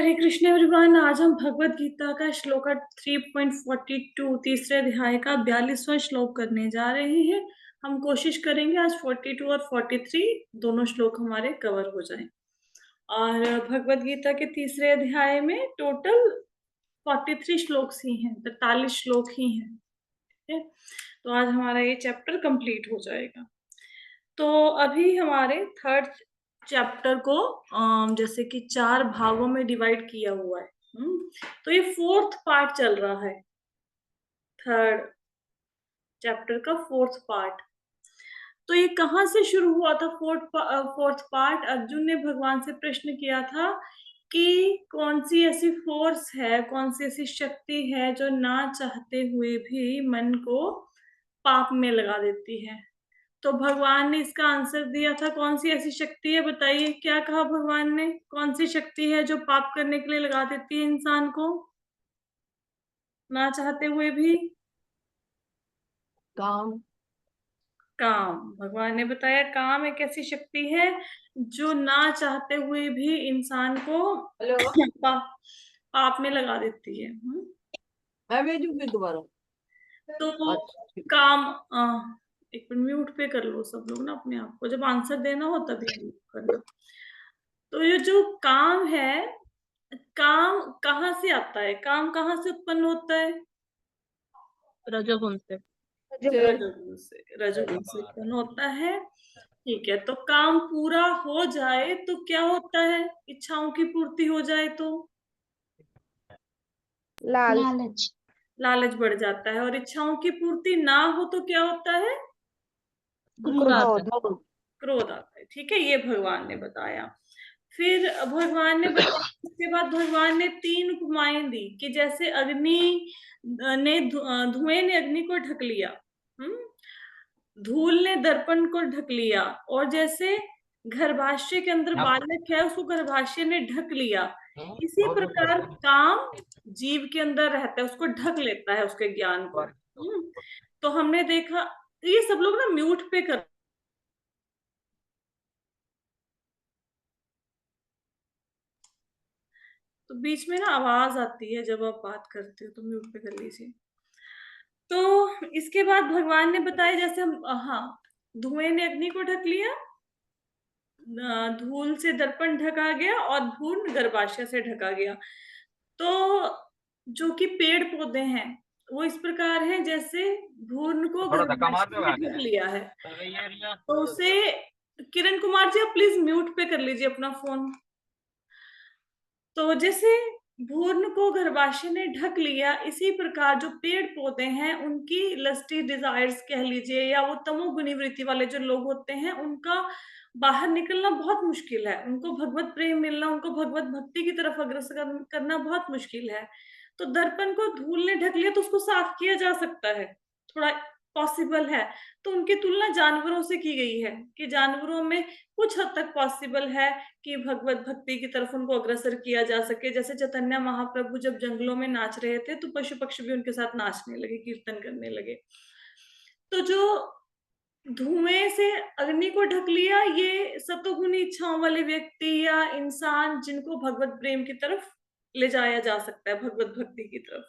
हरे Krishna everyone. आज हम भगवत गीता का श्लोक 3.42 तीसरे अध्याय का 42वां श्लोक करने जा रहे हैं। हम कोशिश करेंगे आज 42 और 43 दोनों श्लोक हमारे कवर हो जाएं। और भगवत गीता के तीसरे अध्याय में टोटल 43 श्लोक ही हैं, 43 श्लोक ही हैं। ठीक है, तो आज हमारा ये चैप्टर कंप्लीट हो जाएगा। तो अभी हमारे थर्ड चैप्टर को जैसे कि 4 भागों में डिवाइड किया हुआ है। तो ये फोर्थ पार्ट चल रहा है, थर्ड चैप्टर का फोर्थ पार्ट। तो ये कहाँ से शुरू हुआ था? फोर्थ पार्ट अर्जुन ने भगवान से प्रश्न किया था कि कौन सी ऐसी फोर्स है, कौन सी ऐसी शक्ति है जो ना चाहते हुए भी मन को पाप में लगा देती है। तो भगवान ने इसका आंसर दिया था, कौन सी ऐसी शक्ति है? बताइए, क्या कहा भगवान ने? कौन सी शक्ति है जो पाप करने के लिए लगा देती है इंसान को ना चाहते हुए भी? काम। काम। भगवान ने बताया काम एक ऐसी शक्ति है जो ना चाहते हुए भी इंसान को पाप में लगा देती है। मैं भेजू फिर दोबारा। तो अच्छा ठीक। काम एक मिनट म्यूट पे कर लो सब लोग ना अपने आप को, जब आंसर देना हो तभी म्यूट करना। तो ये जो काम है, काम कहाँ से आता है? काम कहाँ से उत्पन्न होता है? रजोगुण से। रजोगुण से। रजोगुण से उत्पन्न होता है। ठीक है, तो काम पूरा हो जाए तो क्या होता है? इच्छाओं की पूर्ति हो जाए तो लालच। लालच बढ़ जाता है, और इच्छाओं की पूर्ति ना हो तो क्या होता है? क्रोध। क्रोध आता है। ठीक है, ये भगवान ने बताया। फिर भगवान ने बताया, उसके बाद भगवान ने 3 उपमाएं दी कि जैसे अग्नि ने धुएं ने अग्नि को ढक लिया, धूल ने दर्पण को ढक लिया, और जैसे गर्भाशय के अंदर बालक है उसको गर्भाशय ने ढक लिया, इसी प्रकार काम जीव के अंदर रहता है, उसको ढक लेता है उसके ज्ञान को। तो हमने देखा, ये सब लोग ना म्यूट पे कर, तो बीच में ना आवाज आती है जब आप बात करते हो, तो म्यूट पे कर लीजिए। तो इसके बाद भगवान ने बताया, जैसे हम धुएं ने अग्नि को ढक लिया, धूल से दर्पण ढका गया, और भ्रूण गर्भाशय से ढका गया। तो जो कि पेड़ पौधे हैं वो इस प्रकार हैं, जैसे भ्रूण को गर्भाशय में ढक लिया है। तो उसे, किरण कुमार जी आप प्लीज म्यूट पे कर लीजिए अपना फोन। तो जैसे भ्रूण को गर्भाशय ने ढक लिया, इसी प्रकार जो पेड़ पौधे हैं उनकी लस्टी डिजायर्स कह लीजिए, या वो तमोगुणी वृत्ति वाले जो लोग होते हैं, उनका बाहर निकलना बहुत मुश्किल है, उनको भगवत प्रेम मिलना, उनको भगवत भक्ति की तरफ अग्रसर करना बहुत मुश्किल है। तो दर्पण को धूल ने ढक लिया तो उसको साफ किया जा सकता है, थोड़ा पॉसिबल है। तो उनकी तुलना जानवरों से की गई है कि जानवरों में कुछ हद तक पॉसिबल है कि भगवत भक्ति की तरफ उनको अग्रसर किया जा सके। जैसे चैतन्य महाप्रभु जब जंगलों में नाच रहे थे तो पशु पक्षी भी उनके साथ नाचने लगे, कीर्तन करने लगे। तो जो धुएं से अग्नि को ढक लिया, ये सतोगुणी इच्छाओं वाले व्यक्ति या इंसान जिनको भगवत प्रेम की तरफ ले जाया जा सकता है, भगवत भक्ति की तरफ।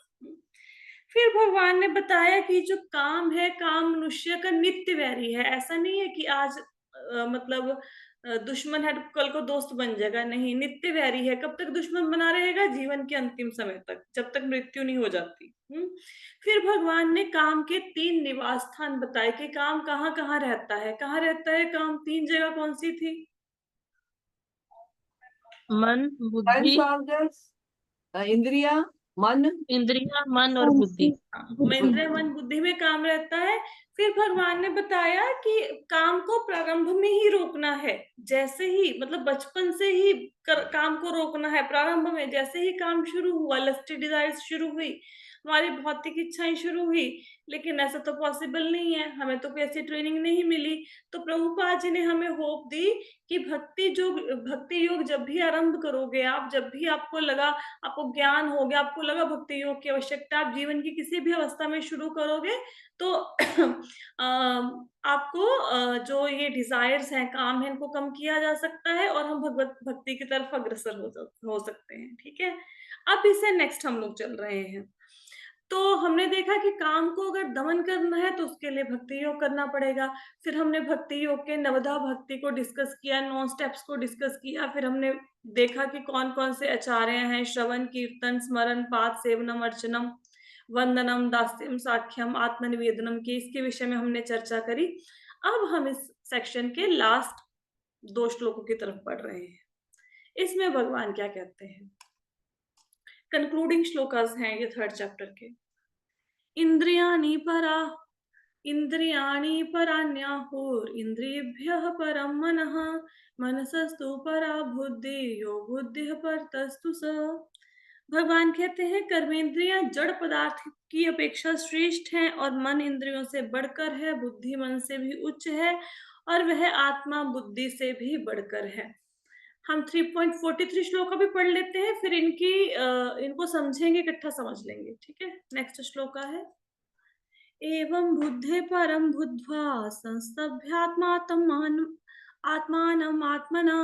फिर भगवान ने बताया कि जो काम है, काम मनुष्य का नित्य वैरी है। ऐसा नहीं है कि आज मतलब दुश्मन है तो कल को दोस्त बन जाएगा, नहीं, नित्य वैरी है। कब तक दुश्मन बना रहेगा? जीवन के अंतिम समय तक, जब तक मृत्यु नहीं हो जाती। फिर भगवान ने काम के 3 निवास स्थान बताए कि काम कहाँ कहाँ रहता है। कहाँ रहता है काम? 3 जगह कौन सी थी? मन, बुद्धि, इंद्रिया, मन। इंद्रिया, मन और बुद्धि। इंद्रिय मन बुद्धि में काम रहता है। फिर भगवान ने बताया कि काम को प्रारंभ में ही रोकना है। जैसे ही, मतलब बचपन से ही काम को रोकना है। प्रारंभ में जैसे ही काम शुरू हुआ, लस्टी डिजायर्स शुरू हुई, हमारी भौतिक इच्छाएं शुरू हुई, लेकिन ऐसा तो पॉसिबल नहीं है, हमें तो कोई ऐसी ट्रेनिंग नहीं मिली। तो प्रभुपाद जी ने हमें होप दी कि भक्ति योग जब भी आरंभ करोगे आप, जब भी आपको लगा, आपको ज्ञान हो गया, आपको लगा भक्ति योग की आवश्यकता, आप जीवन की किसी भी अवस्था में शुरू करोगे तो आपको जो ये डिजायर्स हैं, काम है, इनको कम किया जा सकता है और हम भगवत भक्ति की तरफ अग्रसर हो सकते हैं। ठीक है, अब इसे नेक्स्ट हम लोग चल रहे हैं। तो हमने देखा कि काम को अगर दमन करना है तो उसके लिए भक्ति योग करना पड़ेगा। फिर हमने भक्ति योग के नवधा भक्ति को डिस्कस किया, 9 स्टेप्स को डिस्कस किया। फिर हमने देखा कि कौन-कौन से आचार्य हैं, श्रवण, कीर्तन, स्मरण, पाठ, सेवनम, अर्चनम, वंदनम, दास्यम, साख्यम, आत्मनिवेदनम की इसके विषय में हमने चर्चा करी। अब हम इस सेक्शन के लास्ट 2 श्लोकों की तरफ बढ़ रहे हैं। इसमें भगवान क्या कहते हैं? कंक्लूडिंग श्लोकास हैं ये 3rd चैप्टर के। इंद्रियाणि पराण्याहुर इंद्रियेभ्यः परं मनः मनसस्तु परा बुद्धि यो बुद्धिः परतस्तु स। भगवान कहते हैं कर्मेंद्रियां जड़ पदार्थ की अपेक्षा श्रेष्ठ हैं और मन इंद्रियों से बढ़कर है, बुद्धि मन से भी उच्च है और वह आत्मा बुद्धि से भी बढ़कर है। हम 3.43 श्लोक भी पढ़ लेते हैं, फिर इनको समझेंगे, इकट्ठा समझ लेंगे। ठीक है, नेक्स्ट श्लोक है एवं बुद्धे परं बुद्ध्वा आत्मानम् आत्मना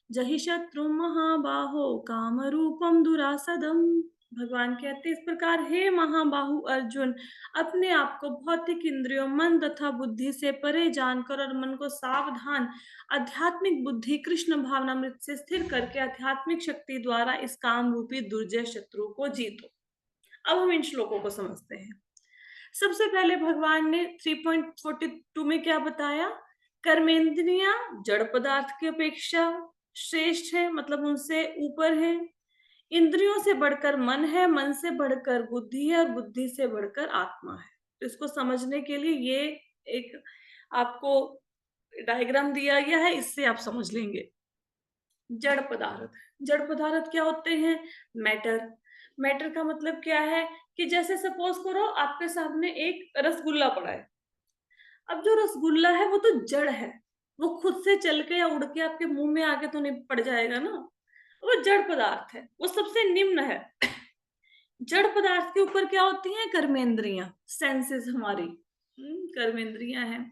जहि शत्रु महाबाहो कामरूपम दुरासदम। भगवान कहते हैं इस प्रकार, हे महाबाहु अर्जुन, अपने आप को भौतिक इंद्रियों, मन तथा बुद्धि से परे जानकर और मन को सावधान आध्यात्मिक बुद्धि कृष्ण भावनामृत से स्थिर करके आध्यात्मिक शक्ति द्वारा इस काम रूपी दुर्जय शत्रु को जीतो। अब हम इन श्लोकों को समझते हैं। सबसे पहले भगवान ने 3.42 में क्या बताया? कर्मेंद्रियां जड़ पदार्थ की अपेक्षा श्रेष्ठ है, मतलब उनसे ऊपर है। इंद्रियों से बढ़कर मन है, मन से बढ़कर बुद्धि है और बुद्धि से बढ़कर आत्मा है। तो इसको समझने के लिए ये एक आपको डायग्राम दिया गया है, इससे आप समझ लेंगे। जड़ पदार्थ क्या होते हैं? मैटर का मतलब क्या है कि जैसे सपोज करो आपके सामने एक रसगुल्ला पड़ा है। अब जो रसगुल्ला है वो तो जड़ है, वो खुद से चल के या उड़ के आपके मुंह में आके तो नहीं पड़ जाएगा ना, वो जड़ पदार्थ है, वो सबसे निम्न है। जड़ पदार्थ के ऊपर क्या होती हैं? कर्मेंद्रियां, सेंसेस हमारी कर्मेंद्रियां हैं।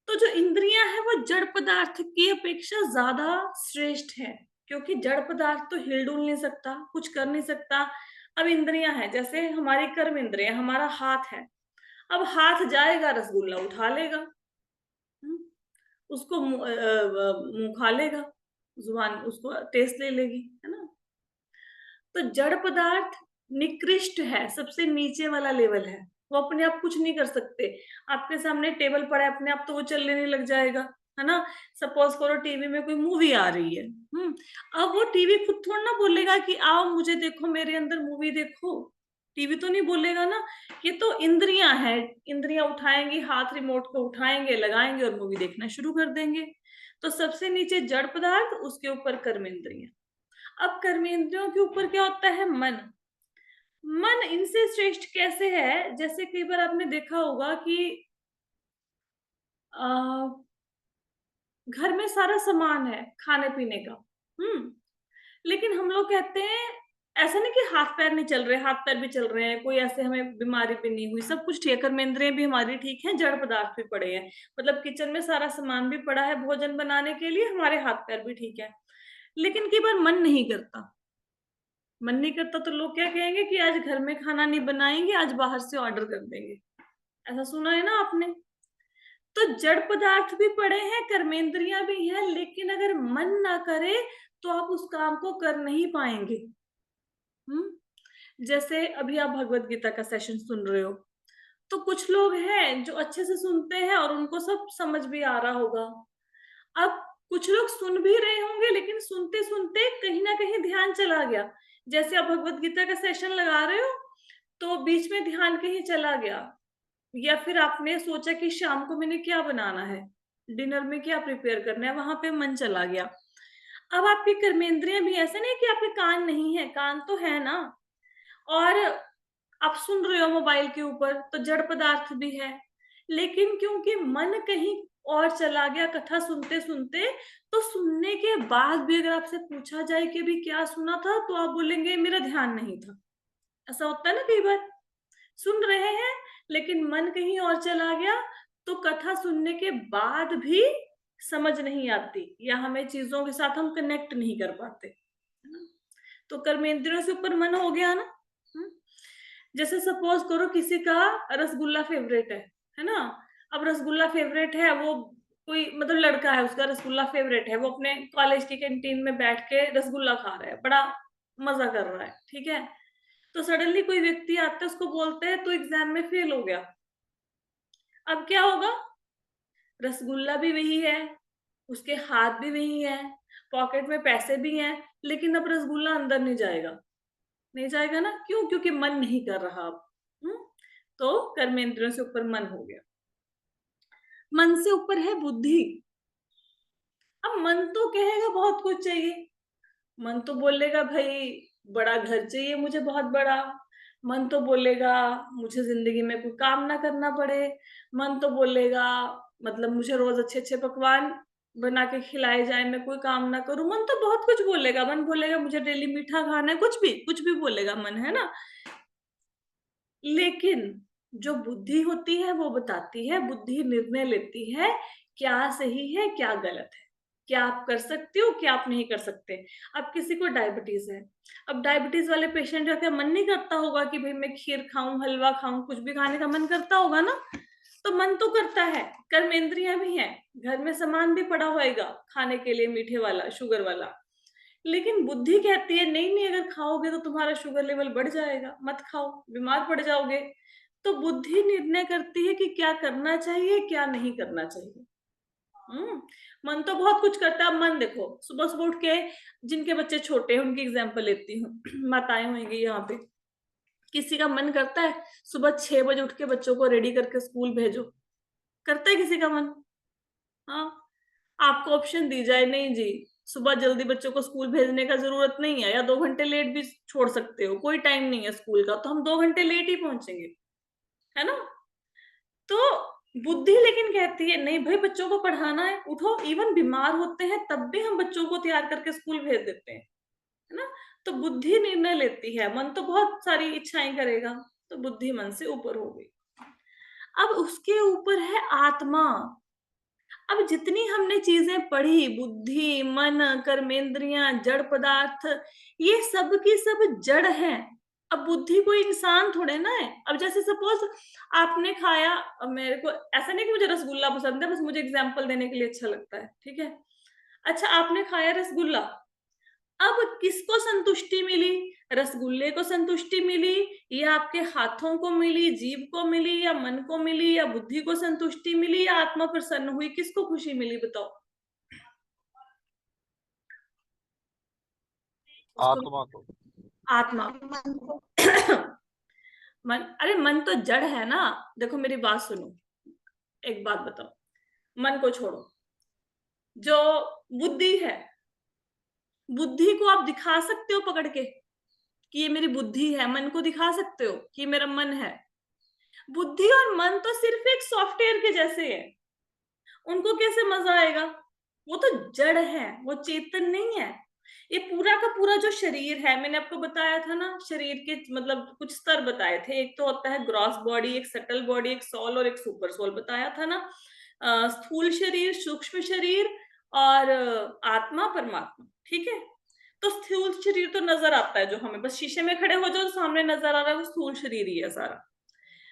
तो जो इंद्रियां हैं वो जड़ पदार्थ की अपेक्षा ज्यादा श्रेष्ठ है, क्योंकि जड़ पदार्थ तो हिल डुल नहीं सकता, कुछ कर नहीं सकता। अब इंद्रियां हैं, जैसे हमारी कर्म इंद्रियां, हमारा हाथ है। अब हाथ जाएगा, रसगुल्ला उठा लेगा, उसको मुंह खा लेगा, जुबान उसको टेस्ट ले लेगी, है ना। तो जड़ पदार्थ निकृष्ट है, सबसे नीचे वाला लेवल है, वो अपने आप कुछ नहीं कर सकते। आपके सामने टेबल पड़ा है, अपने आप तो वो चलने लग जाएगा, है ना। सपोज करो टीवी में कोई मूवी आ रही है, अब वो टीवी खुद थोड़ा ना बोलेगा कि आओ मुझे देखो, मेरे अंदर मूवी देखो। टीवी तो नहीं बोलेगा ना। ये तो इंद्रियां हैं, इंद्रियां उठाएंगी, हाथ रिमोट को उठाएंगे, लगाएंगे और मूवी देखना शुरू कर देंगे। तो सबसे नीचे जड़ पदार्थ, उसके ऊपर कर्म इंद्रियां। अब कर्मेंद्रियों के ऊपर क्या होता है? मन इनसे श्रेष्ठ कैसे है? जैसे कई बार आपने देखा होगा कि घर में सारा सामान है खाने पीने का, लेकिन हम लोग कहते हैं ऐसा नहीं कि हाथ पैर नहीं चल रहे, हाथ पैर भी चल रहे हैं, कोई ऐसे हमें बीमारी भी नहीं हुई, सब कुछ ठीक है, कर्मेंद्रियां भी हमारी ठीक है, जड़ पदार्थ भी पड़े हैं, मतलब किचन में सारा सामान भी पड़ा है भोजन बनाने के लिए, हमारे हाथ पैर भी ठीक है। लेकिन कई बार मन नहीं करता तो लोग क्या कहेंगे कि आज घर में खाना नहीं बनाएंगे, आज बाहर से ऑर्डर कर देंगे। ऐसा सुना है ना आपने। तो जड़ पदार्थ भी पड़े हैं, कर्मेंद्रियां भी हैं, लेकिन अगर मन ना करे तो आप उस काम को कर नहीं पाएंगे। जैसे अभी आप भगवत गीता का सेशन सुन रहे हो, तो कुछ लोग हैं जो अच्छे से सुनते हैं और उनको सब समझ भी आ रहा होगा। अब कुछ लोग सुन भी रहे होंगे, लेकिन सुनते सुनते कहीं ना कहीं ध्यान चला गया। जैसे आप भगवत गीता का सेशन लगा रहे हो तो बीच में ध्यान कहीं चला गया, या फिर आपने सोचा कि शाम को मैंने क्या बनाना है, डिनर में क्या प्रिपेयर करना है, वहां पे मन चला गया। अब आपकी कर्मेंद्रियां भी ऐसे नहीं कि आपके कान नहीं है, कान तो है ना। और आप सुन रहे हो मोबाइल के ऊपर तो जड़ पदार्थ भी है, लेकिन क्योंकि मन कहीं और चला गया कथा सुनते सुनते, तो सुनने के बाद भी अगर आपसे पूछा जाए कि अभी क्या सुना था, तो आप बोलेंगे मेरा ध्यान नहीं था। ऐसा होता है ना कई बार, सुन रहे हैं लेकिन मन कहीं और चला गया, तो कथा सुनने के बाद भी समझ नहीं आती, या हमें चीजों के साथ हम कनेक्ट नहीं कर पाते, है ना? तो कर्मेंद्रियों से ऊपर मन हो गया ना। जैसे सपोज करो किसी का रसगुल्ला फेवरेट है ना। अब रसगुल्ला फेवरेट है, वो कोई मतलब लड़का है, उसका रसगुल्ला फेवरेट है, वो अपने कॉलेज की कैंटीन में बैठ के रसगुल्ला खा रहा है, बड़ा मजा कर रहा है, ठीक है। तो सडनली कोई व्यक्ति आता है, उसको बोलते हैं तो एग्जाम में फेल हो गया। अब क्या होगा? रसगुल्ला भी वही है, उसके हाथ भी वही है, पॉकेट में पैसे भी हैं, लेकिन अब रसगुल्ला अंदर नहीं जाएगा, नहीं जाएगा ना। क्यों? क्योंकि मन नहीं कर रहा अब। तो कर्मेंद्रियों से ऊपर मन हो गया। मन से ऊपर है बुद्धि। अब मन तो कहेगा बहुत कुछ चाहिए, मन तो बोलेगा भाई बड़ा घर चाहिए मुझे, बहुत बड़ा। मन तो बोलेगा मुझे जिंदगी में कोई काम ना करना पड़े। मन तो बोलेगा मतलब मुझे रोज अच्छे अच्छे पकवान बना के खिलाए जाए, मैं कोई काम ना करूं। मन तो बहुत कुछ बोलेगा, मन बोलेगा मुझे डेली मीठा खाना है, कुछ भी बोलेगा मन, है ना। लेकिन जो बुद्धि होती है वो बताती है, बुद्धि निर्णय लेती है क्या सही है क्या गलत है, क्या आप कर सकते हो क्या आप नहीं कर सकते। अब किसी को डायबिटीज है, अब डायबिटीज वाले पेशेंट का क्या मन नहीं करता होगा कि भाई मैं खीर खाऊं, हलवा खाऊं, कुछ भी खाने का मन करता होगा ना। तो मन तो करता है, कर्मेंद्रियां भी हैं, घर में सामान भी पड़ा होएगा खाने के लिए, मीठे वाला, शुगर वाला। लेकिन बुद्धि कहती है नहीं नहीं, अगर खाओगे तो तुम्हारा शुगर लेवल बढ़ जाएगा, मत खाओ, बीमार पड़ जाओगे। तो बुद्धि निर्णय करती है कि क्या करना चाहिए क्या नहीं करना चाहिए। मन तो बहुत कुछ करता है। अब मन देखो, सुबह सुबह उठ के, जिनके बच्चे छोटे हैं उनकी एग्जाम्पल लेती हूँ, माताएं होंगी यहाँ पे, किसी का मन करता है सुबह 6 बजे उठ के बच्चों को रेडी करके स्कूल भेजो? करता है किसी का मन? हाँ। आपको ऑप्शन दी जाए नहीं जी, सुबह जल्दी बच्चों को स्कूल भेजने का जरूरत नहीं है, या 2 घंटे लेट भी छोड़ सकते हो, कोई टाइम नहीं है स्कूल का, तो हम 2 घंटे लेट ही पहुंचेंगे, है ना। तो बुद्धि लेकिन कहती है नहीं भाई, बच्चों को पढ़ाना है, उठो। इवन बीमार होते हैं तब भी हम बच्चों को तैयार करके स्कूल भेज देते हैं, है ना। तो बुद्धि निर्णय लेती है, मन तो बहुत सारी इच्छाएं करेगा। तो बुद्धि मन से ऊपर हो गई। अब उसके ऊपर है आत्मा। अब जितनी हमने चीजें पढ़ी, बुद्धि, मन, कर्मेंद्रियां, जड़ पदार्थ, ये सब की सब जड़ है। अब बुद्धि कोई इंसान थोड़े ना है। अब जैसे सपोज आपने खाया, अब मेरे को ऐसा नहीं कि मुझे रसगुल्ला पसंद है, बस मुझे एग्जाम्पल देने के लिए अच्छा लगता है, ठीक है। अच्छा, आपने खाया रसगुल्ला, अब किसको संतुष्टि मिली? रसगुल्ले को संतुष्टि मिली, या आपके हाथों को मिली, जीभ को मिली, या मन को मिली, या बुद्धि को संतुष्टि मिली, या आत्मा प्रसन्न हुई? किसको खुशी मिली बताओ? आत्मा को। आत्मा। मन, अरे मन तो जड़ है ना। देखो मेरी बात सुनो, एक बात बताओ, मन को छोड़ो, जो बुद्धि है, बुद्धि को आप दिखा सकते हो पकड़ के कि ये मेरी बुद्धि है? मन को दिखा सकते हो कि ये मेरा मन है? बुद्धि और मन तो सिर्फ एक सॉफ्टवेयर के जैसे है, उनको कैसे मजा आएगा? वो तो जड़ है, वो चेतन नहीं है। ये पूरा का पूरा जो शरीर है, मैंने आपको बताया था ना, शरीर के मतलब कुछ स्तर बताए थे, एक तो होता है ग्रॉस बॉडी, एक सटल बॉडी, एक सोल और एक सुपर सोल, बताया था ना। स्थूल शरीर, सूक्ष्म शरीर और आत्मा, परमात्मा, ठीक है। तो स्थूल शरीर तो नजर आता है, जो हमें बस शीशे में खड़े हो जाओ तो सामने नजर आ रहा है, वो स्थूल शरीर ही है सारा।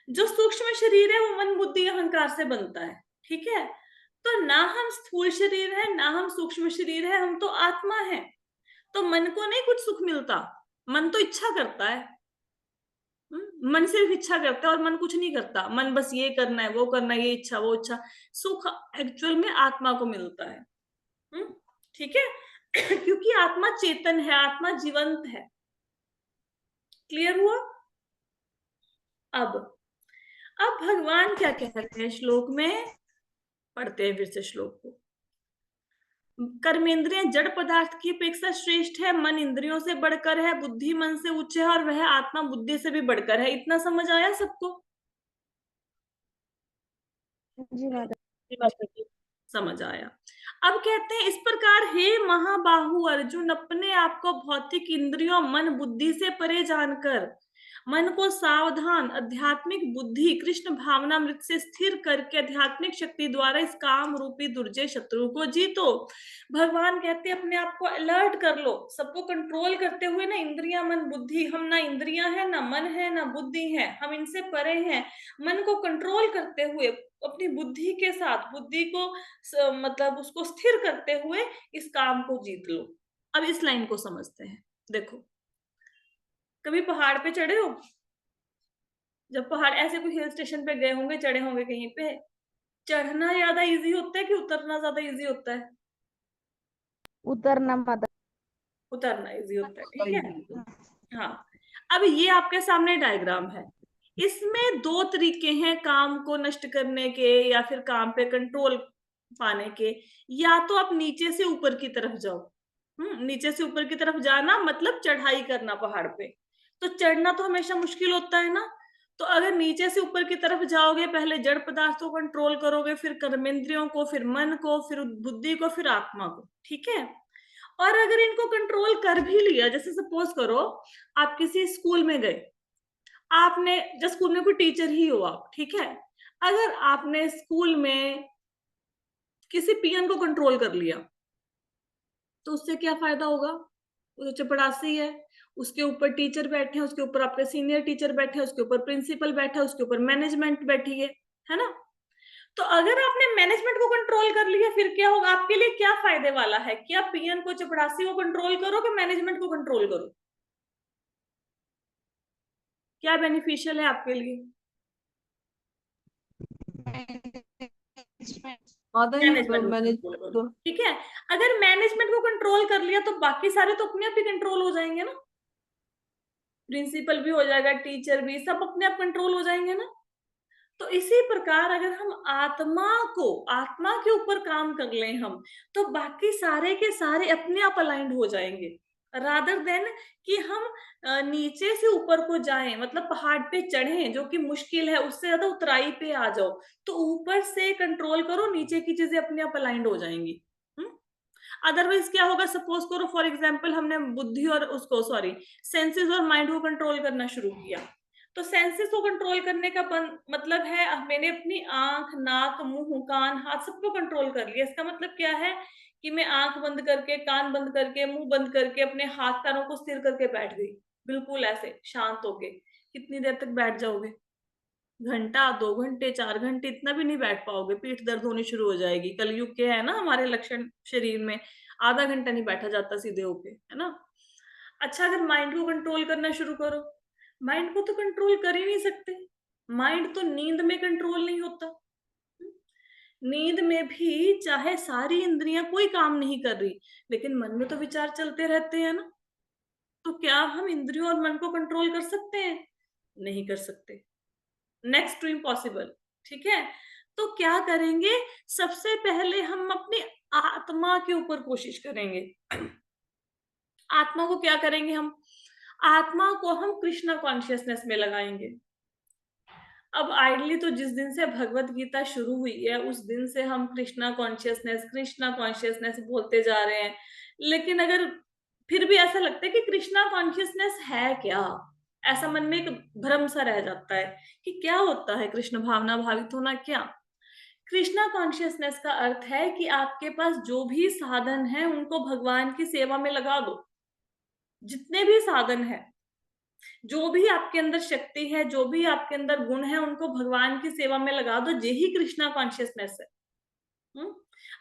जो सूक्ष्म शरीर है वो मन, बुद्धि, अहंकार से बनता है, ठीक है। तो ना हम स्थूल शरीर है ना हम सूक्ष्म शरीर है, हम तो आत्मा है। तो मन को नहीं कुछ सुख मिलता, मन तो इच्छा करता है। मन सिर्फ इच्छा करता है और मन कुछ नहीं करता। मन बस ये करना है वो करना है, ये इच्छा वो इच्छा। सुख एक्चुअल में आत्मा को मिलता है, ठीक है। क्योंकि आत्मा चेतन है, आत्मा जीवंत है। क्लियर हुआ? अब भगवान क्या कहते हैं श्लोक में, पढ़ते हैं फिर से श्लोक को। कर्मेंद्रिय जड़ पदार्थ की अपेक्षा श्रेष्ठ है, मन इंद्रियों से बढ़कर है, बुद्धि मन से उच्च है और वह आत्मा बुद्धि से भी बढ़कर है। इतना समझ आया सबको? जी माता। समझ आया। अब कहते हैं, इस प्रकार हे महाबाहु अर्जुन, अपने आप को भौतिक इंद्रियों मन बुद्धि से परे जानकर मन को सावधान आध्यात्मिक बुद्धि कृष्ण भावनामृत से स्थिर करके आध्यात्मिक शक्ति द्वारा इस काम रूपी दुर्जय शत्रु को जीतो। भगवान कहते हैं अपने आप को अलर्ट कर लो, सबको कंट्रोल करते हुए ना, इंद्रियां मन बुद्धि, हम ना इंद्रियां हैं ना मन है ना बुद्धि है, हम इनसे परे हैं। मन को कंट्रोल करते हुए अपनी बुद्धि के साथ, बुद्धि को मतलब उसको स्थिर करते हुए इस काम को जीत लो। अब इस लाइन को समझते हैं। देखो, कभी पहाड़ पे चढ़े हो? जब पहाड़ ऐसे कोई हिल स्टेशन पे गए होंगे, चढ़े होंगे कहीं पे, चढ़ना ज्यादा इजी होता है कि उतरना ज्यादा इजी होता है? उतरना माता। उतरना इजी होता है, ठीक है। हाँ, अब ये आपके सामने डायग्राम है। इसमें दो तरीके हैं काम को नष्ट करने के या फिर काम पे कंट्रोल पाने के। या तो आप नीचे से ऊपर की तरफ जाओ। नीचे से ऊपर की तरफ जाना मतलब चढ़ाई करना पहाड़ पे। तो चढ़ना तो हमेशा मुश्किल होता है ना। तो अगर नीचे से ऊपर की तरफ जाओगे, पहले जड़ पदार्थों को कंट्रोल करोगे, फिर कर्मेंद्रियों को, फिर मन को, फिर बुद्धि को, फिर आत्मा को, ठीक है। और अगर इनको कंट्रोल कर भी लिया, जैसे सपोज करो आप किसी स्कूल में गए, आपने, जब स्कूल में कोई टीचर ही हो आप, ठीक है, अगर आपने स्कूल में किसी पियन को कंट्रोल कर लिया, तो उससे क्या फायदा होगा? वो तो चपड़ासी है, उसके ऊपर टीचर बैठे हैं, उसके ऊपर आपके सीनियर टीचर बैठे हैं, उसके ऊपर प्रिंसिपल बैठा है, उसके ऊपर मैनेजमेंट बैठी है ना। तो अगर आपने मैनेजमेंट को कंट्रोल कर लिया, फिर क्या होगा? आपके लिए क्या फायदे वाला है कि आप पियन को, चपड़ासी को कंट्रोल करो कि मैनेजमेंट को कंट्रोल करो? क्या बेनिफिशियल है आपके लिए? मैनेजमेंट को कंट्रोल करो, ठीक है। अगर मैनेजमेंट को कंट्रोल कर लिया तो बाकी सारे तो अपने आप ही कंट्रोल हो जाएंगे ना। प्रिंसिपल भी हो जाएगा, टीचर भी, सब अपने आप कंट्रोल हो जाएंगे ना। तो इसी प्रकार अगर हम आत्मा के ऊपर काम कर लें हम, तो बाकी सारे के सारे अपने आप अलाइंड हो जाएंगे। रादर देन कि हम नीचे से ऊपर को जाएं, मतलब पहाड़ पे चढ़ें जो कि मुश्किल है, उससे ज्यादा उतराई पे आ जाओ। तो ऊपर से कंट्रोल करो, नीचे की चीजें अपने आप अलाइंड हो जाएंगी। अदरवाइज क्या होगा? सपोज करो फॉर एग्जाम्पल हमने बुद्धि और उसको, सॉरी, सेंसेस और माइंड को कंट्रोल करना शुरू किया। तो सेंसेस को कंट्रोल करने का मतलब है मैंने अपनी आंख, नाक, मुंह, कान, हाथ सबको कंट्रोल कर लिया। इसका मतलब क्या है कि मैं आंख बंद करके, कान बंद करके, मुंह बंद करके अपने हाथ पैरों को स्थिर करके बैठ गई, बिल्कुल ऐसे शांत होके। कितनी देर तक बैठ जाओगे? घंटा, 2 घंटे, 4 घंटे, इतना भी नहीं बैठ पाओगे, पीठ दर्द होनी शुरू हो जाएगी। कलयुग के है ना हमारे लक्षण शरीर में, आधा घंटा नहीं बैठा जाता सीधे होके, है ना। अच्छा, अगर माइंड को कंट्रोल करना शुरू करो, माइंड को तो कंट्रोल कर ही नहीं सकते। माइंड तो नींद में कंट्रोल नहीं होता। नींद में भी चाहे सारी इंद्रियां कोई काम नहीं कर रही, लेकिन मन में तो विचार चलते रहते हैं ना। तो क्या हम इंद्रियों और मन को कंट्रोल कर सकते हैं? नहीं कर सकते। नेक्स्ट टू इम्पॉसिबल, ठीक है। तो क्या करेंगे? सबसे पहले हम अपनी आत्मा के ऊपर कोशिश करेंगे। आत्मा को क्या करेंगे हम? आत्मा को हम कृष्णा कॉन्शियसनेस में लगाएंगे। अब आइडली तो जिस दिन से भगवत गीता शुरू हुई है, उस दिन से हम कृष्णा कॉन्शियसनेस बोलते जा रहे हैं। लेकिन अगर फिर भी ऐसा लगता है कि कृष्णा कॉन्शियसनेस है क्या, ऐसा मन में एक भ्रम सा रह जाता है कि क्या होता है कृष्ण भावना भावित होना। क्या कृष्णा कॉन्शियसनेस का अर्थ है कि आपके पास जो भी साधन है उनको भगवान की सेवा में लगा दो। जितने भी साधन है, जो भी आपके अंदर शक्ति है, जो भी आपके अंदर गुण है, उनको भगवान की सेवा में लगा दो। यही कृष्णा कॉन्शियसनेस है।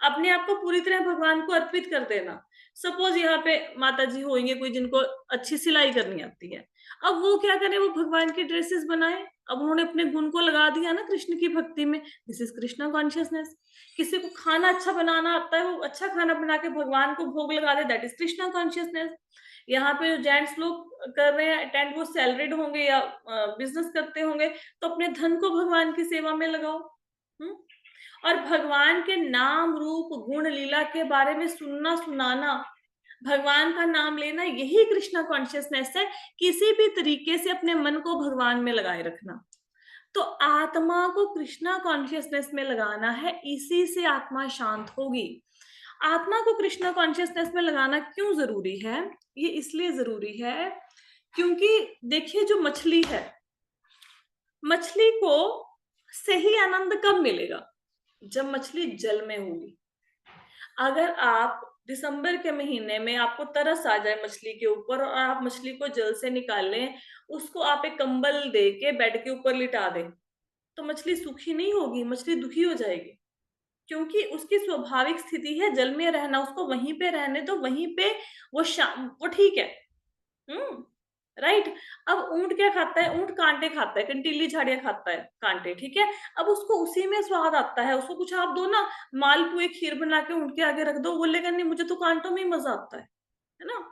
अपने आप को पूरी तरह भगवान को अर्पित कर देना। सपोज यहाँ पे माता जी होंगे कोई जिनको अच्छी सिलाई करनी आती है, अब वो क्या करें? वो भगवान की ड्रेसेस बनाए। अब उन्होंने अपने गुण को लगा दिया ना कृष्ण की भक्ति में, दिस इज कृष्णा कॉन्शियसनेस। किसी को खाना अच्छा बनाना आता है, वो अच्छा खाना बना के भगवान को भोग लगा दे, दैट इज कृष्णा कॉन्शियसनेस। यहाँ पे जो जेंट्स लोग कर रहे हैं अटेंड, वो सैलरीड होंगे या बिजनेस करते होंगे, तो अपने धन को भगवान की सेवा में लगाओ। और भगवान के नाम रूप गुण लीला के बारे में सुनना सुनाना, भगवान का नाम लेना, यही कृष्णा कॉन्शियसनेस है। किसी भी तरीके से अपने मन को भगवान में लगाए रखना। तो आत्मा को कृष्णा कॉन्शियसनेस में लगाना है, इसी से आत्मा शांत होगी। आत्मा को कृष्णा कॉन्शियसनेस में लगाना क्यों जरूरी है? ये इसलिए जरूरी है क्योंकि देखिए, जो मछली है, मछली को सही आनंद कब मिलेगा? जब मछली जल में होगी। अगर आप दिसंबर के महीने में आपको तरस आ जाए मछली के ऊपर और आप मछली को जल से निकाल लें, उसको आप एक कंबल दे के बेड के ऊपर लिटा दें, तो मछली सुखी नहीं होगी, मछली दुखी हो जाएगी। क्योंकि उसकी स्वाभाविक स्थिति है जल में रहना, उसको वहीं पे रहने दो, वहीं पे वो ठीक है। राइट। अब ऊंट क्या खाता है? ऊंट कांटे खाता है, कंटीली झाड़ियां खाता है, कांटे, ठीक है। अब उसको उसी में स्वाद आता है, उसको कुछ आप दो ना, मालपुए खीर बना के ऊंट के आगे रख दो, बोलेगा नहीं मुझे तो कांटों में ही मजा आता है ना।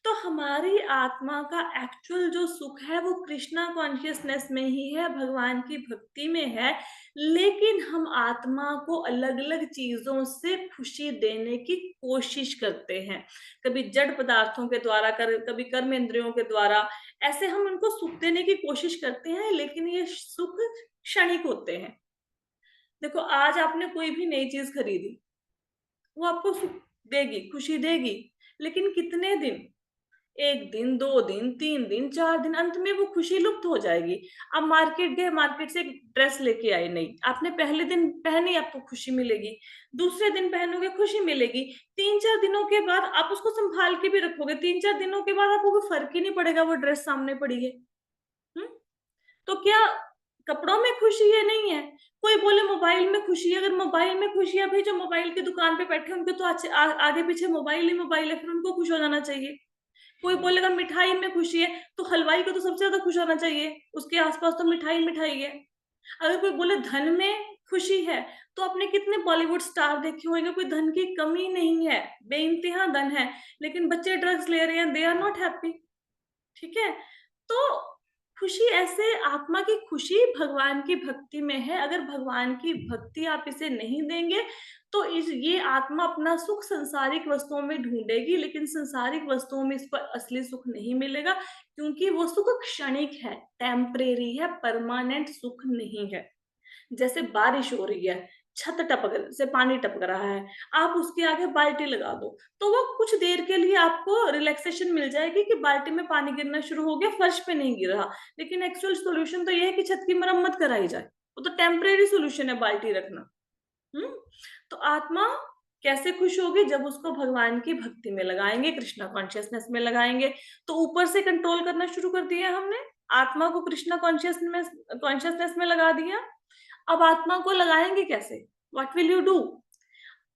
तो हमारी आत्मा का एक्चुअल जो सुख है वो कृष्णा कॉन्शियसनेस में ही है, भगवान की भक्ति में है। लेकिन हम आत्मा को अलग अलग चीजों से खुशी देने की कोशिश करते हैं, कभी जड़ पदार्थों के द्वारा, कभी कर्म इंद्रियों के द्वारा, ऐसे हम उनको सुख देने की कोशिश करते हैं, लेकिन ये सुख क्षणिक होते हैं। देखो, आज आपने कोई भी नई चीज खरीदी, वो आपको सुख देगी, खुशी देगी, लेकिन कितने दिन? 1 दिन, 2 दिन, 3 दिन, 4 दिन, अंत में वो खुशी लुप्त हो जाएगी। आप मार्केट गए, मार्केट से एक ड्रेस लेके आए नई, आपने पहले दिन पहनी, आपको खुशी मिलेगी, दूसरे दिन पहनोगे खुशी मिलेगी, 3-4 दिनों के बाद आप उसको संभाल के भी रखोगे, 3-4 दिनों के बाद आपको कोई फर्क ही नहीं पड़ेगा वो ड्रेस सामने पड़ी है। तो क्या कपड़ों में खुशी है? नहीं है। कोई बोले मोबाइल में खुशी है, अगर मोबाइल में खुशी है, भाई जो मोबाइल की दुकान पे बैठे उनके तो आगे पीछे मोबाइल ही मोबाइल है, फिर उनको खुश हो जाना चाहिए। कोई बोलेगा मिठाई में खुशी है, तो हलवाई को तो सबसे ज्यादा खुश होना चाहिए, उसके आसपास तो मिठाई मिठाई है। अगर कोई बोले धन में खुशी है, तो आपने कितने बॉलीवुड स्टार देखे होंगे, कोई धन की कमी नहीं है, बेइंतहा धन है, लेकिन बच्चे ड्रग्स ले रहे हैं, दे आर नॉट हैप्पी। ठीक है। तो खुशी ऐसे, आत्मा की खुशी भगवान की भक्ति में है। अगर भगवान की भक्ति आप इसे नहीं देंगे तो ये आत्मा अपना सुख संसारिक वस्तुओं में ढूंढेगी, लेकिन संसारिक वस्तुओं में इसको असली सुख नहीं मिलेगा, क्योंकि वो सुख क्षणिक है, टेम्परेरी है, परमानेंट सुख नहीं है। जैसे बारिश हो रही है, छत टपक से पानी टपक रहा है, आप उसके आगे बाल्टी लगा दो, तो वो कुछ देर के लिए आपको रिलैक्सेशन मिल जाएगी कि बाल्टी में पानी गिरना शुरू हो गया, फर्श पे नहीं गिर रहा। लेकिन एक्चुअल सोल्यूशन तो ये है कि छत की मरम्मत कराई जाए, वो तो टेम्परेरी सोल्यूशन है बाल्टी रखना। तो आत्मा कैसे खुश होगी? जब उसको भगवान की भक्ति में लगाएंगे, कृष्णा कॉन्शियसनेस में लगाएंगे। तो ऊपर से कंट्रोल करना शुरू कर दिया हमने, आत्मा को कृष्णा कॉन्शियसनेस में लगा दिया। अब आत्मा को लगाएंगे कैसे? What will you do?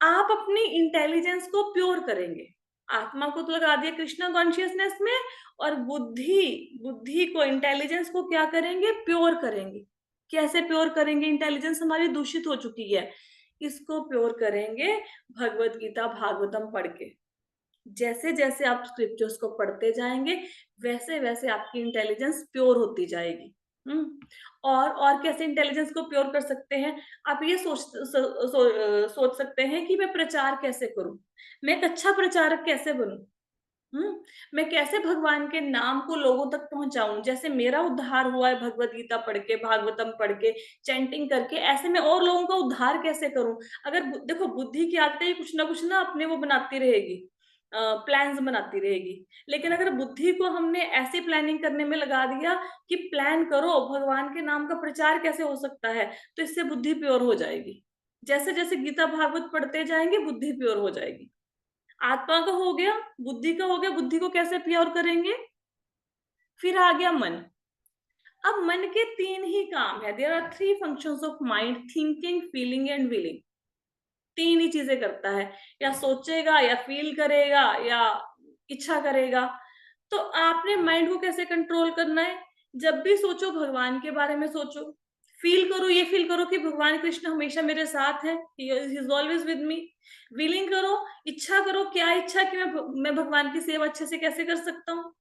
आप अपनी इंटेलिजेंस को प्योर करेंगे। आत्मा को तो लगा दिया कृष्णा कॉन्शियसनेस में, और बुद्धि को, इंटेलिजेंस को क्या करेंगे? प्योर करेंगे। कैसे प्योर करेंगे? इंटेलिजेंस हमारी दूषित हो चुकी है, इसको प्योर करेंगे भगवत गीता भागवतम पढ़ के। जैसे जैसे आप स्क्रिप्चर्स को पढ़ते जाएंगे, वैसे वैसे आपकी इंटेलिजेंस प्योर होती जाएगी। और कैसे इंटेलिजेंस को प्योर कर सकते हैं? आप ये सोच सकते हैं कि मैं प्रचार कैसे करूं, मैं एक अच्छा प्रचारक कैसे बनूं, मैं कैसे भगवान के नाम को लोगों तक पहुंचाऊं। जैसे मेरा उद्धार हुआ है भगवत गीता पढ़ के, भागवतम पढ़ के, चैंटिंग करके, ऐसे मैं और लोगों का उद्धार कैसे करूं? अगर देखो, बुद्धि की आदतें ही कुछ ना अपने वो बनाती रहेगी, प्लान्स बनाती रहेगी। लेकिन अगर बुद्धि को हमने ऐसी प्लानिंग करने में लगा दिया कि प्लान करो भगवान के नाम का प्रचार कैसे हो सकता है, तो इससे बुद्धि प्योर हो जाएगी। जैसे जैसे गीता भागवत पढ़ते जाएंगे, बुद्धि प्योर हो जाएगी। आत्मा का हो गया, बुद्धि का हो गया, बुद्धि को कैसे प्योर करेंगे? फिर आ गया मन। अब मन के 3 ही काम है, there are 3 functions of mind, thinking, feeling and willing. 3 ही चीजें करता है, या सोचेगा, या फील करेगा, या इच्छा करेगा। तो आपने माइंड को कैसे कंट्रोल करना है? जब भी सोचो भगवान के बारे में सोचो, फील करो, ये फील करो कि भगवान कृष्ण हमेशा मेरे साथ है, he is always with me. Willing करो, इच्छा करो, क्या इच्छा कि मैं भगवान की सेवा अच्छे से कैसे कर सकता हूँ,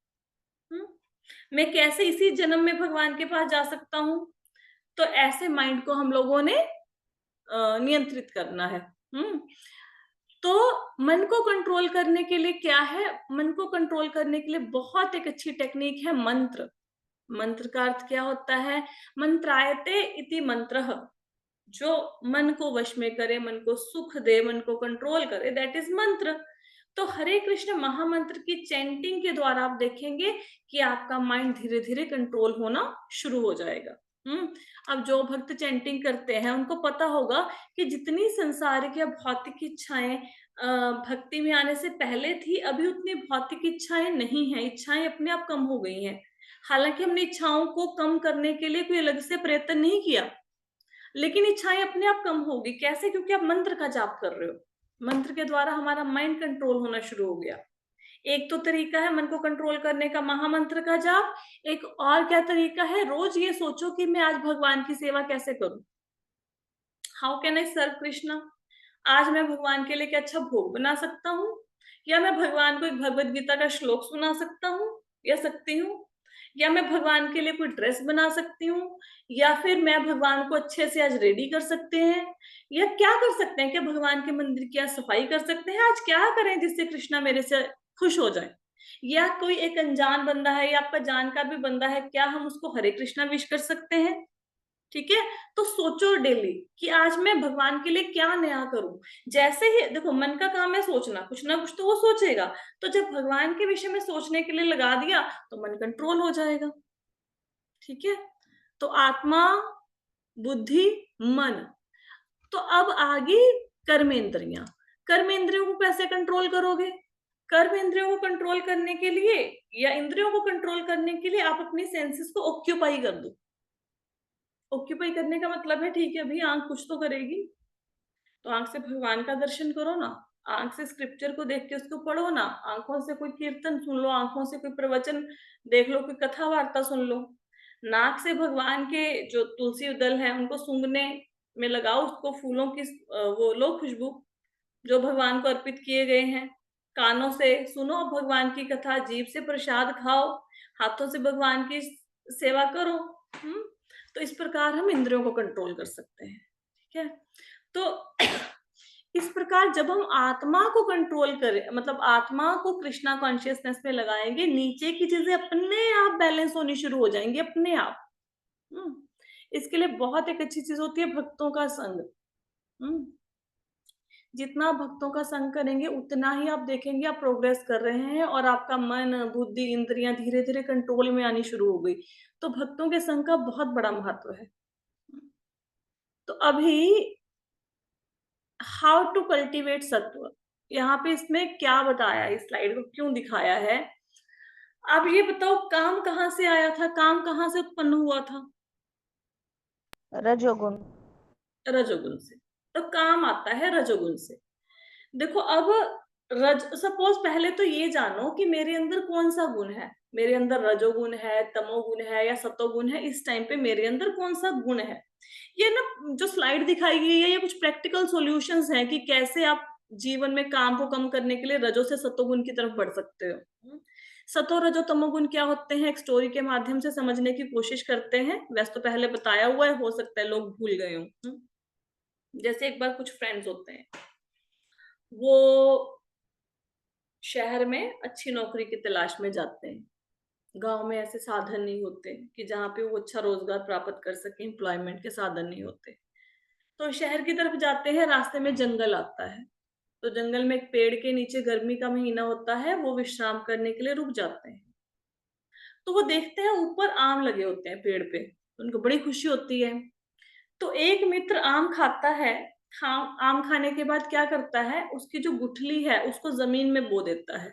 मैं कैसे इसी जन्म में भगवान के पास जा सकता हूँ। तो ऐसे माइंड को हम लोगों ने नियंत्रित करना है। तो मन को कंट्रोल करने के लिए क्या है? मन को कंट्रोल करने के लिए बहुत एक अच्छी टेक्निक है मंत्र। मंत्र का अर्थ क्या होता है? मंत्रायते इति मंत्रः, जो मन को वश में करे, मन को सुख दे, मन को कंट्रोल करे, दैट इज मंत्र। तो हरे कृष्ण महामंत्र की चैंटिंग के द्वारा आप देखेंगे कि आपका माइंड धीरे धीरे कंट्रोल होना शुरू हो जाएगा। अब जो भक्त चैंटिंग करते हैं उनको पता होगा कि जितनी संसारिक या भौतिक इच्छाएं भक्ति में आने से पहले थी, अभी उतनी भौतिक इच्छाएं नहीं है, इच्छाएं अपने आप कम हो गई हैं। हालांकि हमने इच्छाओं को कम करने के लिए कोई अलग से प्रयत्न नहीं किया, लेकिन इच्छाएं अपने आप कम होगी। कैसे? क्योंकि आप मंत्र का जाप कर रहे हो। मंत्र के द्वारा हमारा माइंड कंट्रोल होना शुरू हो गया। एक तो तरीका है मन को कंट्रोल करने का महामंत्र का जाप। एक और क्या तरीका है? रोज ये सोचो कि मैं आज भगवान की सेवा कैसे करूं। हाउ कैन आई सर्व कृष्णा? आज मैं भगवान के लिए क्या अच्छा भोग बना सकता हूँ, या मैं भगवान को एक भगवत गीता का श्लोक सुना सकता हूँ या सकती हूँ, या मैं भगवान के लिए कोई ड्रेस बना सकती हूँ, या फिर मैं भगवान को अच्छे से आज रेडी कर सकते हैं, या क्या कर सकते हैं? क्या भगवान के मंदिर की आज सफाई कर सकते हैं? आज क्या करें जिससे कृष्णा मेरे से खुश हो जाए? या कोई एक अनजान बंदा है या आपका जानकार भी बंदा है, क्या हम उसको हरे कृष्णा विश कर सकते हैं? ठीक है, तो सोचो डेली कि आज मैं भगवान के लिए क्या नया करूं। जैसे ही देखो, मन का काम है सोचना, कुछ ना कुछ तो वो सोचेगा। तो जब भगवान के विषय में सोचने के लिए लगा दिया तो मन कंट्रोल हो जाएगा। ठीक है, तो आत्मा, बुद्धि, मन। तो अब आगे कर्मेंद्रियां। कर्मेंद्रियों को कैसे कंट्रोल करोगे? कर्मेंद्रियों को कंट्रोल करने के लिए या इंद्रियों को कंट्रोल करने के लिए आप अपनी सेंसेस को ऑक्यूपाई कर दो। ऑक्यूपाई करने का मतलब है, ठीक है अभी आंख कुछ तो करेगी, तो आंख से भगवान का दर्शन करो ना, आंख से स्क्रिप्चर को देख के उसको पढ़ो ना, आंखों से कोई कीर्तन सुन लो, आंखों से कोई प्रवचन देख लो, कोई कथा वार्ता सुन लो। नाक से भगवान के जो तुलसी दल है उनको सूंघने में लगाओ, उसको फूलों की वो लो खुशबू जो भगवान को अर्पित किए गए हैं। कानों से सुनो भगवान की कथा, जीभ से प्रसाद खाओ, हाथों से भगवान की सेवा करो। तो इस प्रकार हम इंद्रियों को कंट्रोल कर सकते हैं। ठीक है, तो इस प्रकार जब हम आत्मा को कंट्रोल करें, मतलब आत्मा को कृष्णा कॉन्शियसनेस में लगाएंगे, नीचे की चीजें अपने आप बैलेंस होनी शुरू हो जाएंगी अपने आप। इसके लिए बहुत एक अच्छी चीज होती है भक्तों का संग। जितना भक्तों का संग करेंगे उतना ही आप देखेंगे आप प्रोग्रेस कर रहे हैं और आपका मन, बुद्धि, इंद्रियां धीरे धीरे कंट्रोल में आनी शुरू हो गई। तो भक्तों के संग का बहुत बड़ा महत्व है। तो अभी हाउ टू कल्टीवेट सत्व, यहाँ पे इसमें क्या बताया है, इस स्लाइड को क्यों दिखाया है? आप ये बताओ, काम कहाँ से आया था, काम कहाँ से उत्पन्न हुआ था? रजोगुण। रजोगुण से। तो काम आता है रजोगुण से। देखो अब सपोज पहले तो ये जानो कि मेरे अंदर कौन सा गुण है। मेरे अंदर रजोगुण है, तमोगुण है या सतोगुण है, इस टाइम पे मेरे अंदर कौन सा गुण है। ये ना जो स्लाइड दिखाई गई है ये कुछ प्रैक्टिकल सॉल्यूशंस हैं कि कैसे आप जीवन में काम को कम करने के लिए रजो से सतोगुण की तरफ बढ़ सकते हो। सतो रजो तमोगुण क्या होते हैं, एक स्टोरी के माध्यम से समझने की कोशिश करते हैं। वैसे तो पहले बताया हुआ है, हो सकता है लोग भूल गए हों। जैसे एक बार कुछ फ्रेंड्स होते हैं, वो शहर में अच्छी नौकरी की तलाश में जाते हैं। गांव में ऐसे साधन नहीं होते कि जहाँ पे वो अच्छा रोजगार प्राप्त कर सके, एम्प्लॉयमेंट के साधन नहीं होते। तो शहर की तरफ जाते हैं, रास्ते में जंगल आता है। तो जंगल में एक पेड़ के नीचे गर्मी का महीना होता है, वो विश्राम करने के लिए रुक जाते हैं। तो वो देखते हैं ऊपर आम लगे होते हैं पेड़ पे, तो उनको बड़ी खुशी होती है। तो एक मित्र आम खाता है। आम खाने के बाद क्या करता है, उसकी जो गुठली है उसको जमीन में बो देता है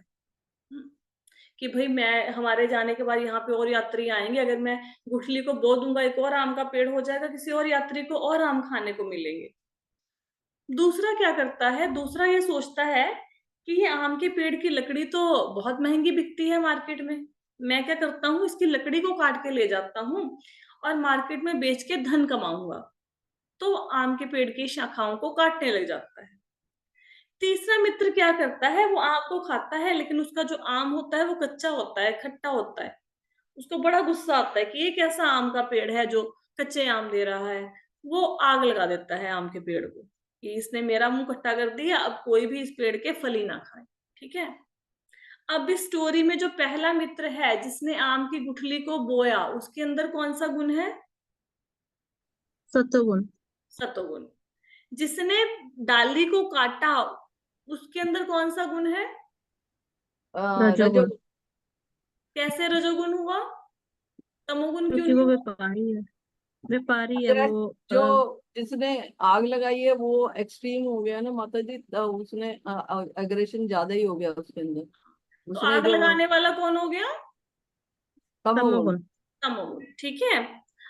कि भाई मैं, हमारे जाने के बाद यहाँ पे और यात्री आएंगे, अगर मैं गुठली को बो दूंगा एक और आम का पेड़ हो जाएगा, किसी और यात्री को और आम खाने को मिलेंगे। दूसरा क्या करता है, दूसरा ये सोचता है कि ये आम के पेड़ की लकड़ी तो बहुत महंगी बिकती है मार्केट में, मैं क्या करता हूँ इसकी लकड़ी को काट के ले जाता हूँ और मार्केट में बेच के धन कमाऊंगा। तो आम के पेड़ की शाखाओं को काटने लग जाता है। तीसरा मित्र क्या करता है, वो आम को खाता है, लेकिन उसका जो आम होता है वो कच्चा होता है, खट्टा होता है। उसको बड़ा गुस्सा आता है कि ये कैसा आम का पेड़ है जो कच्चे आम दे रहा है, वो आग लगा देता है आम के पेड़ को कि इसने मेरा मुंह खट्टा कर दिया, अब कोई भी इस पेड़ के फल ही ना खाए। ठीक है। अब इस स्टोरी में जो पहला मित्र है जिसने आम की गुठली को बोया, उसके अंदर कौन सा गुण है? सतोगुण। सतोगुण। जिसने डाली को काटा, उसके अंदर कौन सा गुण है? रजोगुण। रजोगुण। कैसे रजोगुण हुआ? तमोगुण क्यों क्योंकि नहीं वो हुआ? व्यापारी है अग्रेस वो। जो जिसने आग लगाई है वो एक्सट्रीम हो गया ना माता जी, उसने अग्रेशन ज्यादा ही हो गया उसके अंदर। तो उसने आग जो लगाने वाला कौन हो गया? तमोगुण। तमोगुण। तमोगुण। ठीक है।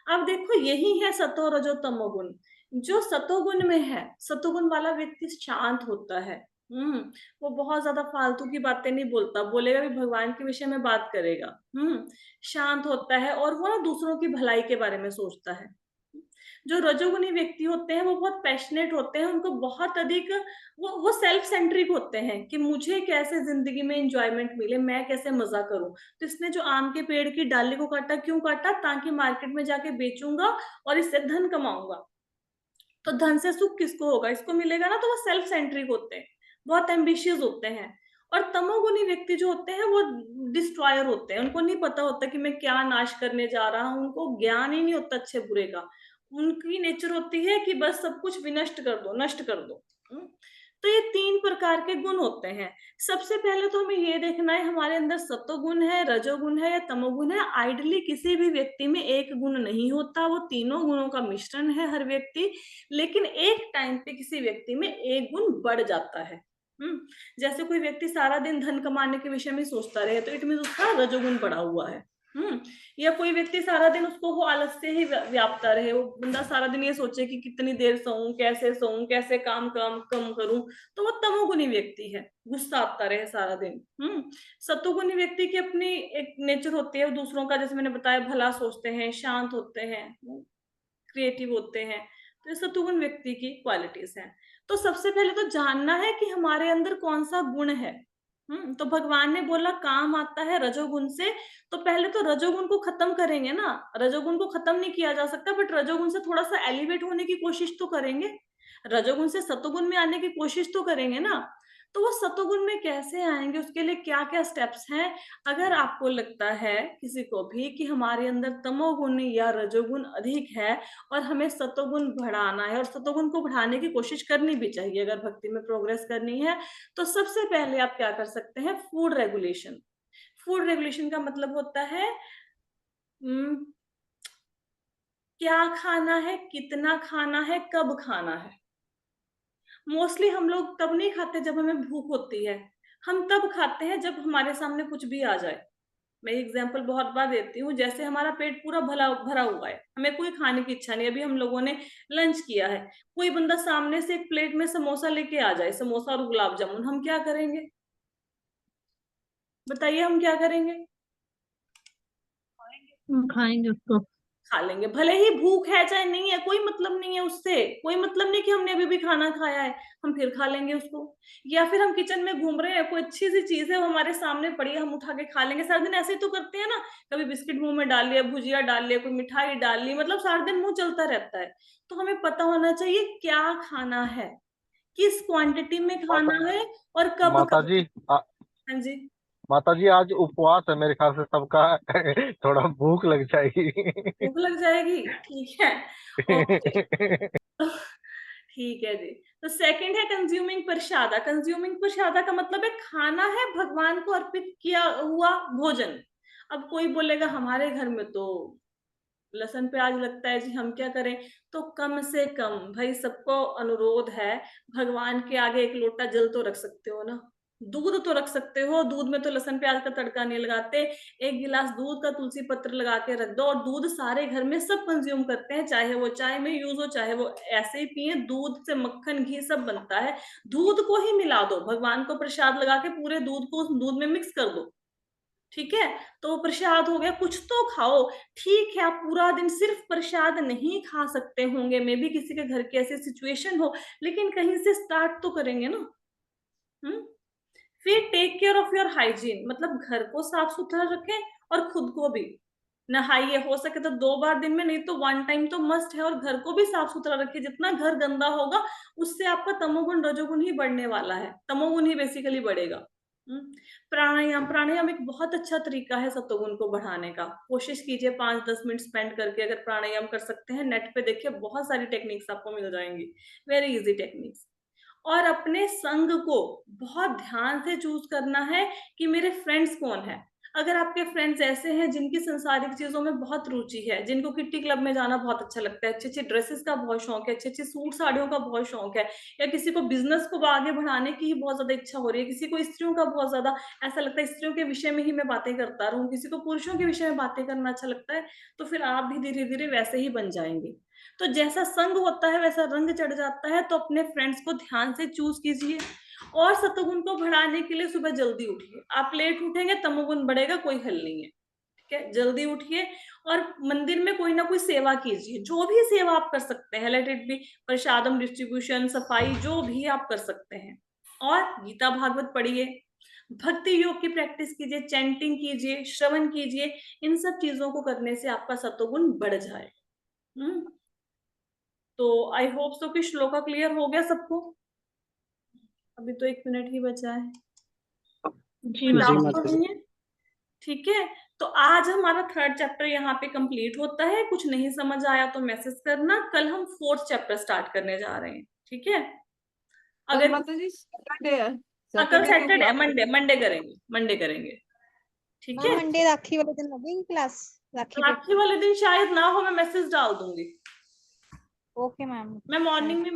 अब देखो यही है सतो रजो तमोगुण। जो सतोगुण में है, सतोगुण वाला व्यक्ति शांत होता है। हम्म। वो बहुत ज्यादा फालतू की बातें नहीं बोलता, बोलेगा भी भगवान के विषय में बात करेगा। शांत होता है और वो ना दूसरों की भलाई के बारे में सोचता है। जो रजोगुणी व्यक्ति होते हैं वो बहुत पैशनेट होते हैं, उनको बहुत अधिक वो सेल्फ सेंट्रिक होते हैं कि मुझे कैसे जिंदगी में इंजॉयमेंट मिले, मैं कैसे मजा करूं। तो इसने जो आम के पेड़ की डाली को काटा, क्यों काटा? ताकि मार्केट में जाके बेचूंगा और इससे धन कमाऊंगा। तो धन से सुख किसको होगा? इसको मिलेगा ना। तो वो सेल्फ सेंट्रिक होते हैं, बहुत एम्बिशियस होते हैं। और तमोगुणी व्यक्ति जो होते हैं वो डिस्ट्रॉयर होते हैं, उनको नहीं पता होता कि मैं क्या नाश करने जा रहा हूं, उनको ज्ञान ही नहीं होता अच्छे बुरे का। उनकी नेचर होती है कि बस सब कुछ विनष्ट कर दो, नष्ट कर दो। तो ये 3 प्रकार के गुण होते हैं। सबसे पहले तो हमें ये देखना है हमारे अंदर सतोगुण है, रजोगुण है या तमोगुण है। आइडली किसी भी व्यक्ति में एक गुण नहीं होता, वो तीनों गुणों का मिश्रण है हर व्यक्ति। लेकिन एक टाइम पे किसी व्यक्ति में एक गुण बढ़ जाता है। जैसे कोई व्यक्ति सारा दिन धन कमाने के विषय में सोचता रहे तो इट मीन उसका रजोगुण बढ़ा हुआ है। या कोई व्यक्ति सारा दिन उसको वो आलस्य ही व्यापता रहे, वो बंदा सारा दिन ये सोचे कि कितनी देर सोऊं, कैसे काम काम कम करूं, तो वो तमोगुणी व्यक्ति है, गुस्सा आता रहे सारा दिन। सतोगुणी व्यक्ति की अपनी एक नेचर होती है, वो दूसरों का जैसे मैंने बताया भला सोचते हैं, शांत होते हैं, क्रिएटिव होते हैं। तो ये सतोगुण व्यक्ति की क्वालिटीज हैं। तो सबसे पहले तो जानना है कि हमारे अंदर कौन सा गुण है। तो भगवान ने बोला काम आता है रजोगुण से। तो पहले तो रजोगुण को खत्म करेंगे ना। रजोगुण को खत्म नहीं किया जा सकता, बट रजोगुण से थोड़ा सा एलिवेट होने की कोशिश तो करेंगे। रजोगुण से सतोगुण में आने की कोशिश तो करेंगे ना। तो वो सतोगुण में कैसे आएंगे, उसके लिए क्या क्या स्टेप्स हैं? अगर आपको लगता है किसी को भी कि हमारे अंदर तमोगुण या रजोगुण अधिक है और हमें सतोगुण बढ़ाना है, और सतोगुण को बढ़ाने की कोशिश करनी भी चाहिए अगर भक्ति में प्रोग्रेस करनी है, तो सबसे पहले आप क्या कर सकते हैं? Food regulation. फूड रेगुलेशन का मतलब होता है क्या खाना है, कितना खाना है, कब खाना है। मोस्टली हम लोग तब नहीं खाते जब हमें भूख होती है, हम तब खाते हैं जब हमारे सामने कुछ भी आ जाए। मैं एग्जांपल बहुत बार देती हूँ, जैसे हमारा पेट पूरा भरा भरा हुआ है, हमें कोई खाने की इच्छा नहीं, अभी हम लोगों ने लंच किया है, कोई बंदा सामने से एक प्लेट में समोसा लेके आ जाए, समोसा और गुलाब जामुन, हम क्या करेंगे? बताइए, हम क्या करेंगे? खाएंगे उसको। खा लेंगे, भले ही भूख है चाहे नहीं है, कोई मतलब नहीं है उससे, कोई मतलब नहीं कि हमने अभी भी खाना खाया है, हम फिर खा लेंगे उसको। या फिर हम किचन में घूम रहे हैं, कोई अच्छी सी चीज है वो हमारे सामने पड़ी है, हम उठा के खा लेंगे। सारा दिन ऐसे ही तो करते हैं ना, कभी बिस्किट मुंह में डाल लिया, भुजिया डाल लिया, कोई मिठाई डाल ली, मतलब सारा दिन मुंह चलता रहता है। तो हमें पता होना चाहिए क्या खाना है, किस क्वांटिटी में माता खाना है और कब माता कब। जी हाँ जी। माता जी आज उपवास है मेरे ख्याल से सबका। थोड़ा भूख लग जाएगी। भूख लग जाएगी, ठीक है। ओके। ठीक है जी। तो सेकंड है कंज्यूमिंग प्रसादा। कंज्यूमिंग प्रसादा का मतलब है खाना है भगवान को अर्पित किया हुआ भोजन। अब कोई बोलेगा हमारे घर में तो लहसुन प्याज लगता है जी, हम क्या करें? तो कम से कम भाई सबको अनुरोध है, भगवान के आगे एक लोटा जल तो रख सकते हो ना, दूध तो रख सकते हो, दूध में तो लहसुन प्याज का तड़का नहीं लगाते। एक गिलास दूध का तुलसी पत्र लगा के रख दो, और दूध सारे घर में सब कंज्यूम करते हैं, चाहे वो चाय में यूज हो, चाहे वो ऐसे ही पिए। दूध से मक्खन घी सब बनता है, दूध को ही मिला दो, भगवान को प्रसाद लगा के पूरे दूध को उस दूध में मिक्स कर दो। ठीक है। तो प्रसाद हो गया, कुछ तो खाओ। ठीक है, आप पूरा दिन सिर्फ प्रसाद नहीं खा सकते होंगे, मे बी किसी के घर की ऐसी सिचुएशन हो, लेकिन कहीं से स्टार्ट तो करेंगे ना। हम्म। फिर take care of your hygiene, मतलब घर को साफ सुथरा रखें और खुद को भी। नहाइए, हो सके तो 2 बार दिन में, नहीं तो 1 टाइम तो मस्ट है। और घर को भी साफ सुथरा रखिए। जितना घर गंदा होगा उससे आपका तमोगुण रजोगुण ही बढ़ने वाला है, तमोगुण ही बेसिकली बढ़ेगा। प्राणायाम, प्राणायाम एक बहुत अच्छा तरीका है सतोगुण को बढ़ाने का। कोशिश कीजिए 5-10 मिनट स्पेंड करके अगर प्राणायाम कर सकते हैं। नेट पे देखिए, बहुत सारी टेक्निक्स आपको मिल जाएंगी, वेरी इजी टेक्निक्स। और अपने संग को बहुत ध्यान से चूज करना है कि मेरे फ्रेंड्स कौन है। अगर आपके फ्रेंड्स ऐसे हैं जिनकी संसारिक चीजों में बहुत रुचि है, जिनको किट्टी क्लब में जाना बहुत अच्छा लगता है, अच्छे अच्छे ड्रेसेस का बहुत शौक है, अच्छे अच्छे सूट साड़ियों का बहुत शौक है, या किसी को बिजनेस को आगे बढ़ाने की ही बहुत ज्यादा इच्छा हो रही है, किसी को स्त्रियों का बहुत ज्यादा ऐसा लगता है स्त्रियों के विषय में ही मैं बातें करता रहूं, किसी को पुरुषों के विषय में बातें करना अच्छा लगता है, तो फिर आप भी धीरे धीरे वैसे ही बन जाएंगे। तो जैसा संग होता है वैसा रंग चढ़ जाता है। तो अपने फ्रेंड्स को ध्यान से चूज कीजिए। और सतोगुण को बढ़ाने के लिए सुबह जल्दी उठिए। आप लेट उठेंगे तमोगुण बढ़ेगा, कोई हल नहीं है। ठीक है, जल्दी उठिए और मंदिर में कोई ना कोई सेवा कीजिए। जो भी सेवा आप कर सकते हैं, let it be prasadam distribution, सफाई, जो भी आप कर सकते हैं। और गीता भागवत पढ़िए, भक्ति योग की प्रैक्टिस कीजिए, चैंटिंग कीजिए, श्रवण कीजिए। इन सब चीजों को करने से आपका सतोगुण बढ़ जाए। तो आई होप सो कि श्लोका क्लियर हो गया सबको। अभी तो 1 मिनट ही बचा है। जी कोई डाउट माता तो नहीं है? ठीक है, तो आज हमारा 3rd चैप्टर यहाँ पे कंप्लीट होता है। कुछ नहीं समझ आया तो मैसेज करना। कल हम 4th चैप्टर स्टार्ट करने जा रहे हैं। ठीक है, अगर माता जी सैटरडे है, कल सैटरडे को सैटरडे, क्लास मंडे करेंगे, मंडे करेंगे। ठीक हाँ है, मंडे राखी वाले दिन लगेगी क्लास, राखी पे। राखी वाले दिन शायद ना हो, मैं मैसेज डाल दूंगी। Okay ma'am. मैं मॉर्निंग में